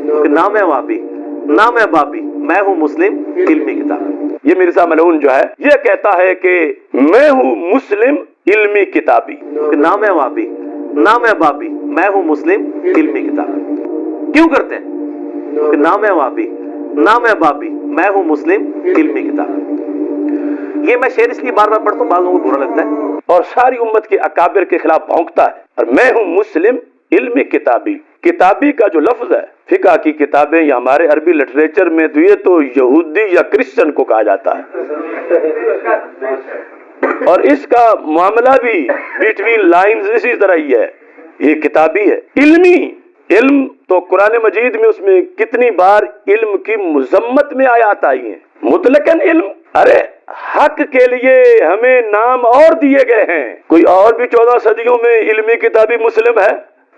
نام ہے وابی، نام ہے بابی، میں ہوں مسلم علمی کتاب۔ یہ مرزا ملعون جو ہے یہ کہتا ہے کہ میں ہوں مسلم علمی کتابی۔ نام ہے وابی، نام ہے بابی، میں ہوں مسلم علمی کتاب۔ کیوں کرتے ہیں؟ نام ہے وابی، نام ہے بابی، میں ہوں مسلم علمی کتاب۔ یہ میں شعر اس لیے بار بار پڑھتا ہوں، بعض لوگوں کو برا لگتا ہے، اور ساری امت کے اکابر کے خلاف بھونکتا ہے، اور میں ہوں مسلم علمی کتابی۔ کتابی کا جو لفظ ہے فقہ کی کتابیں یا ہمارے عربی لٹریچر میں تو یہ تو یہودی یا کرسچن کو کہا جاتا ہے، اور اس کا معاملہ بھی بٹوین لائنز اسی طرح ہی ہے، یہ کتابی ہے۔ علمی علم تو قرآن مجید میں اس میں کتنی بار علم کی مذمت میں آیات آئی ہیں۔ مطلقاً علم، ارے حق کے لیے ہمیں نام اور دیے گئے ہیں۔ کوئی اور بھی 14 صدیوں میں علمی کتابی مسلم ہے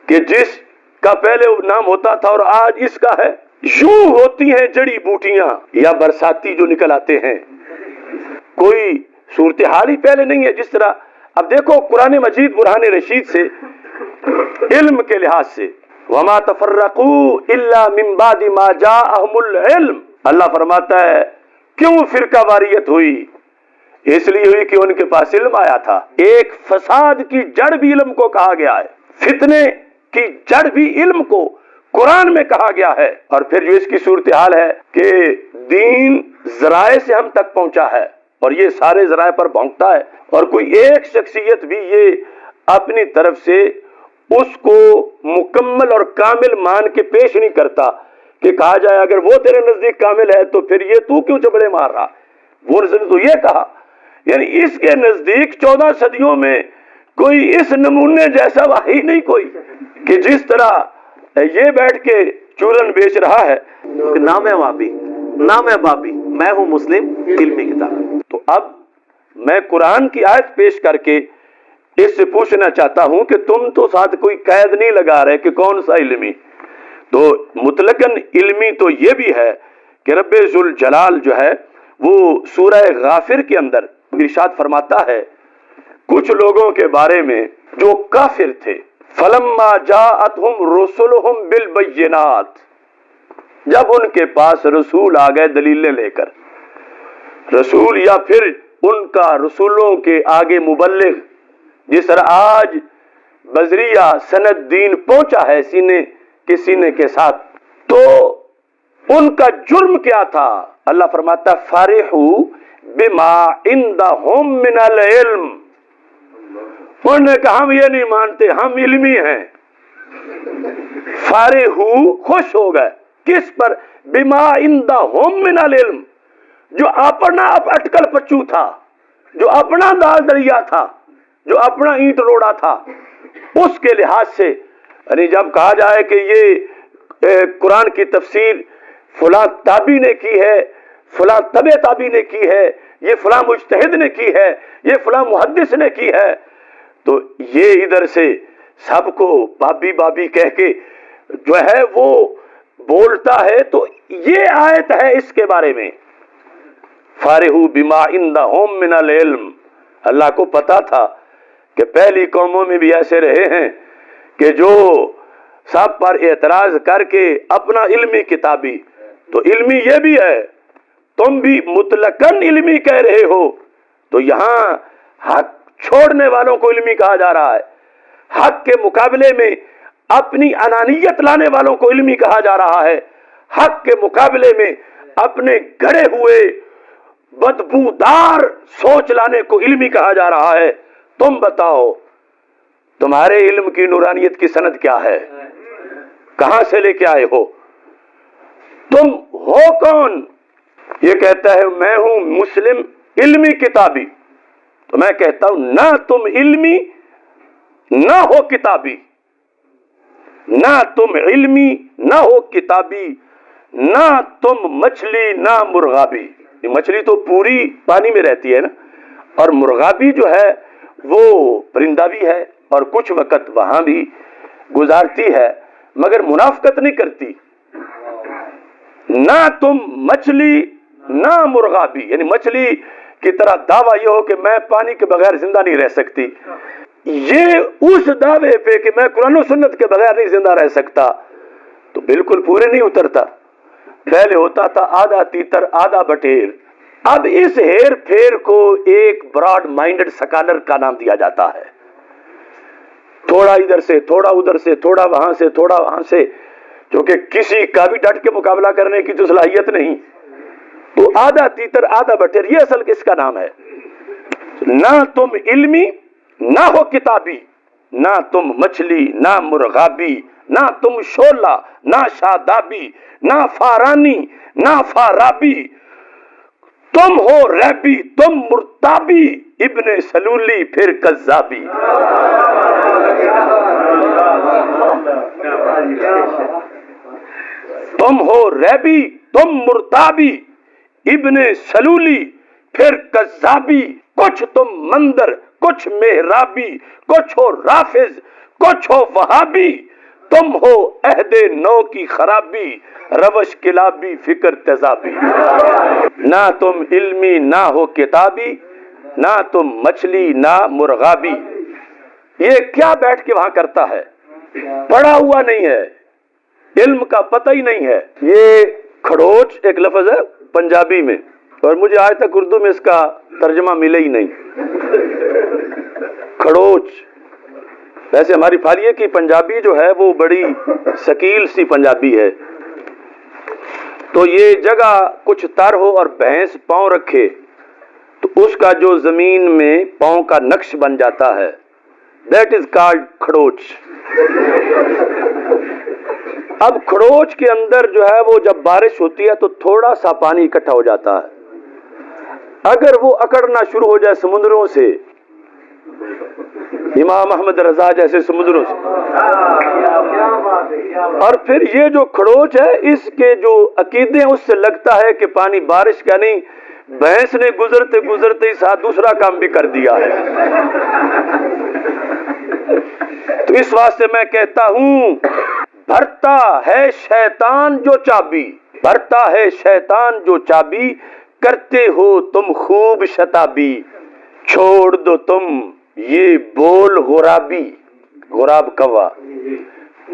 کہ جس کا پہلے نام ہوتا تھا اور آج اس کا ہے؟ یوں ہوتی ہیں جڑی بوٹیاں یا برساتی جو نکل آتے ہیں، کوئی صورتحال ہی پہلے نہیں ہے۔ جس طرح اب دیکھو قرآن مجید برہان رشید سے علم کے لحاظ سے وما تفرقوا الا من بعد ما جاءهم العلم، اللہ فرماتا ہے کیوں فرقہ واریت ہوئی؟ اس لیے ہوئی کہ ان کے پاس علم آیا تھا۔ ایک فساد کی جڑ بھی علم کو کہا گیا ہے، فتنے کی جڑ بھی علم کو قرآن میں کہا گیا ہے۔ اور پھر جو اس کی صورتحال ہے کہ دین ذرائع سے ہم تک پہنچا ہے اور یہ سارے ذرائع پر بھونکتا ہے، اور کوئی ایک شخصیت بھی یہ اپنی طرف سے اس کو مکمل اور کامل مان کے پیش نہیں کرتا کہ کہا جائے اگر وہ تیرے نزدیک کامل ہے تو پھر یہ تو کیوں چبڑے مار رہا؟ وہ نے تو یہ کہا، یعنی اس کے نزدیک 14 صدیوں میں کوئی اس نمونے جیسا وحی نہیں کوئی کہ جس طرح یہ بیٹھ کے چورن بیچ رہا ہے۔ نام ہے وابی، نام ہے بابی، میں ہوں مسلم علمی کتاب۔ تو اب میں قرآن کی آیت پیش کر کے اس سے پوچھنا چاہتا ہوں کہ تم تو ساتھ کوئی قید نہیں لگا رہے کہ کون سا علمی، تو مطلقاً علمی تو یہ بھی ہے کہ رب ذوالجلال جو ہے وہ سورہ غافر کے اندر ارشاد فرماتا ہے کچھ لوگوں کے بارے میں جو کافر تھے، فلما جاءتهم رسلهم بالبینات، جب ان کے پاس رسول آ گئے دلیلیں لے کر، رسول یا پھر ان کا رسولوں کے آگے مبلغ، جس طرح آج بذریعہ سند دین پہنچا ہے سینے کے سینے کے ساتھ، تو ان کا جرم کیا تھا؟ اللہ فرماتا فارحوا بما عندهم من العلم، انہوں نے کہا ہم یہ نہیں مانتے، ہم علمی ہیں۔ فارحوا، خوش ہو گئے، کس پر؟ بما عندهم من العلم، جو اپنا اٹکل پچو تھا، جو اپنا دال دریا تھا، جو اپنا اینٹ روڑا تھا، اس کے لحاظ سے یعنی جب کہا جائے کہ یہ قرآن کی تفسیر فلاں تابعی نے کی ہے، فلاں تبع تابعی نے کی ہے، یہ فلاں مجتہد نے کی ہے، یہ فلاں محدث نے کی ہے، تو یہ ادھر سے سب کو بابی بابی کہہ کے جو ہے وہ بولتا ہے، تو یہ آیت ہے اس کے بارے میں فارحوا بما عندهم من العلم۔ اللہ کو پتا تھا کہ پہلی قوموں میں بھی ایسے رہے ہیں کہ جو سب پر اعتراض کر کے اپنا علمی کتابی، تو علمی یہ بھی ہے، تم بھی مطلقاً علمی کہہ رہے ہو، تو یہاں حق چھوڑنے والوں کو علمی کہا جا رہا ہے، حق کے مقابلے میں اپنی انانیت لانے والوں کو علمی کہا جا رہا ہے، حق کے مقابلے میں اپنے گڑے ہوئے بدبودار سوچ لانے کو علمی کہا جا رہا ہے۔ تم بتاؤ تمہارے علم کی نورانیت کی سند کیا ہے؟ کہاں سے لے کے آئے ہو؟ تم ہو کون؟ یہ کہتا ہے میں ہوں مسلم علمی کتابی، تو میں کہتا ہوں نہ تم علمی نہ ہو کتابی، نہ تم علمی نہ ہو کتابی، نہ تم مچھلی نہ مرغابی۔ مچھلی تو پوری پانی میں رہتی ہے نا، اور مرغابی جو ہے وہ پرندہ بھی ہے اور کچھ وقت وہاں بھی گزارتی ہے مگر منافقت نہیں کرتی۔ نہ تم مچھلی نہ مرغابی، یعنی مچھلی کی طرح دعویٰ یہ ہو کہ میں پانی کے بغیر زندہ نہیں رہ سکتی، یہ اس دعوے پہ کہ میں قرآن و سنت کے بغیر نہیں زندہ رہ سکتا، تو بالکل پورے نہیں اترتا. پہلے ہوتا تھا آدھا تیتر آدھا بٹیر. اب اس ہیر پھیر کو ایک براڈ مائنڈڈ سکالر کا نام دیا جاتا ہے. تھوڑا ادھر سے تھوڑا ادھر سے تھوڑا وہاں سے تھوڑا وہاں سے، جو کہ کسی کا بھی ڈٹ کے مقابلہ کرنے کی تو صلاحیت نہیں. تو آدھا تیتر آدھا بٹیر، یہ اصل اس کا نام ہے. نہ تم علمی نہ ہو کتابی، نہ تم مچھلی نہ مرغابی، نہ تم شولہ نہ شادابی، نہ فارانی نہ فارابی، تم ہو ریبی تم مرتابی، ابن سلولی پھر کذابی. تم ہو ریبی تم مرتابی، ابن سلولی پھر کذابی. کچھ تم مندر کچھ محرابی، کچھ ہو رافض کچھ ہو وہابی، تم ہو عہد نو کی خرابی، روش کلابی فکر تیزابی. نہ تم علمی نہ ہو کتابی، نہ تم مچھلی نہ مرغابی. یہ کیا بیٹھ کے وہاں کرتا ہے؟ پڑھا ہوا نہیں ہے، علم کا پتہ ہی نہیں ہے. یہ کھڑوچ ایک لفظ ہے پنجابی میں، اور مجھے آج تک اردو میں اس کا ترجمہ ملے ہی نہیں. کھڑوچ. ویسے ہماری فاریے کی پنجابی جو ہے وہ بڑی ثقیل سی پنجابی ہے. تو یہ جگہ کچھ تر ہو اور بھینس پاؤں رکھے تو اس کا جو زمین میں پاؤں کا نقش بن جاتا ہے، دیٹ از کالڈ کھڑوچ. اب کھڑوچ کے اندر جو ہے وہ جب بارش ہوتی ہے تو تھوڑا سا پانی اکٹھا ہو جاتا ہے. اگر وہ اکڑنا شروع ہو جائے سمندروں سے، امام احمد رضا جیسے سمندروں سے، اور پھر یہ جو کھڑوچ ہے اس کے جو عقیدے ہیں اس سے لگتا ہے کہ پانی بارش کا نہیں، بھینس نے گزرتے گزرتے ہی ساتھ دوسرا کام بھی کر دیا ہے. تو اس واسطے میں کہتا ہوں، بھرتا ہے شیطان جو چابی، بھرتا ہے شیطان جو چابی، کرتے ہو تم خوب شتابی، چھوڑ دو تم یہ بول غرابی. غراب کوا.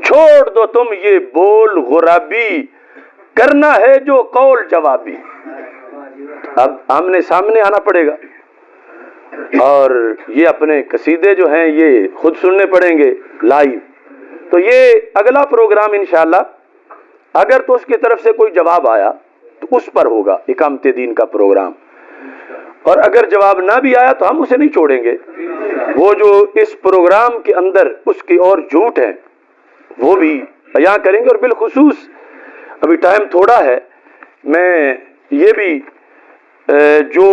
چھوڑ دو تم یہ بول غرابی، کرنا ہے جو قول جوابی. اب آمنے سامنے آنا پڑے گا، اور یہ اپنے قصیدے جو ہیں یہ خود سننے پڑیں گے لائیو. تو یہ اگلا پروگرام انشاءاللہ اگر تو اس کی طرف سے کوئی جواب آیا تو اس پر ہوگا اقامت دین کا پروگرام، اور اگر جواب نہ بھی آیا تو ہم اسے نہیں چھوڑیں گے. وہ جو اس پروگرام کے اندر اس کی اور جھوٹ ہیں وہ بھی بیان کریں گے. اور بالخصوص ابھی ٹائم تھوڑا ہے، میں یہ بھی جو